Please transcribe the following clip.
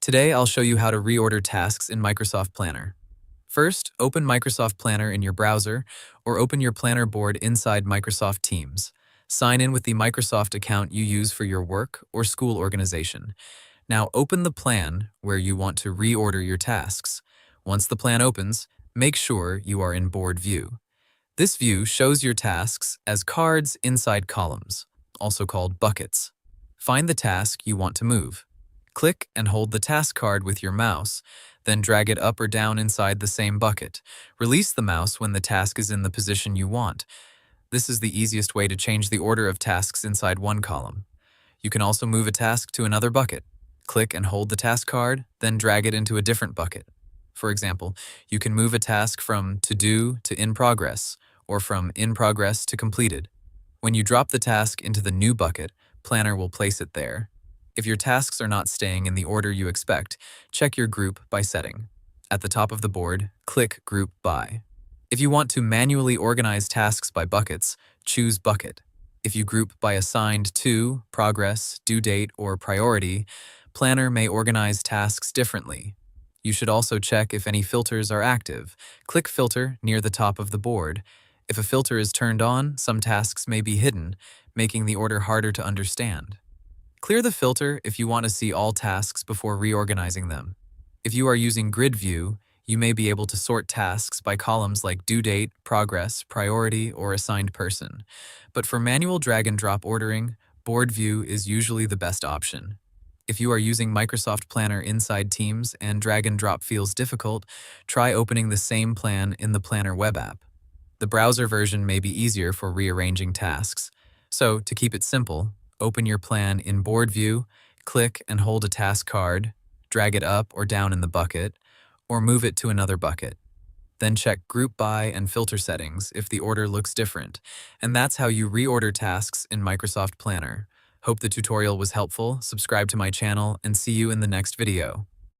Today, I'll show you how to reorder tasks in Microsoft Planner. First, open Microsoft Planner in your browser or open your Planner board inside Microsoft Teams. Sign in with the Microsoft account you use for your work or school organization. Now open the plan where you want to reorder your tasks. Once the plan opens, make sure you are in board view. This view shows your tasks as cards inside columns, also called buckets. Find the task you want to move. Click and hold the task card with your mouse, then drag it up or down inside the same bucket. Release the mouse when the task is in the position you want. This is the easiest way to change the order of tasks inside one column. You can also move a task to another bucket. Click and hold the task card, then drag it into a different bucket. For example, you can move a task from to do to in progress, or from in progress to completed. When you drop the task into the new bucket, Planner will place it there. If your tasks are not staying in the order you expect, check your group by setting. At the top of the board, click Group By. If you want to manually organize tasks by buckets, choose Bucket. If you group by assigned to, progress, due date, or priority, Planner may organize tasks differently. You should also check if any filters are active. Click Filter near the top of the board. If a filter is turned on, some tasks may be hidden, making the order harder to understand. Clear the filter if you want to see all tasks before reorganizing them. If you are using grid view, you may be able to sort tasks by columns like due date, progress, priority, or assigned person. But for manual drag and drop ordering, board view is usually the best option. If you are using Microsoft Planner inside Teams and drag and drop feels difficult, try opening the same plan in the Planner web app. The browser version may be easier for rearranging tasks. So, to keep it simple, open your plan in board view, click and hold a task card, drag it up or down in the bucket, or move it to another bucket. Then check Group By and Filter settings if the order looks different. And that's how you reorder tasks in Microsoft Planner. Hope the tutorial was helpful, subscribe to my channel, and see you in the next video.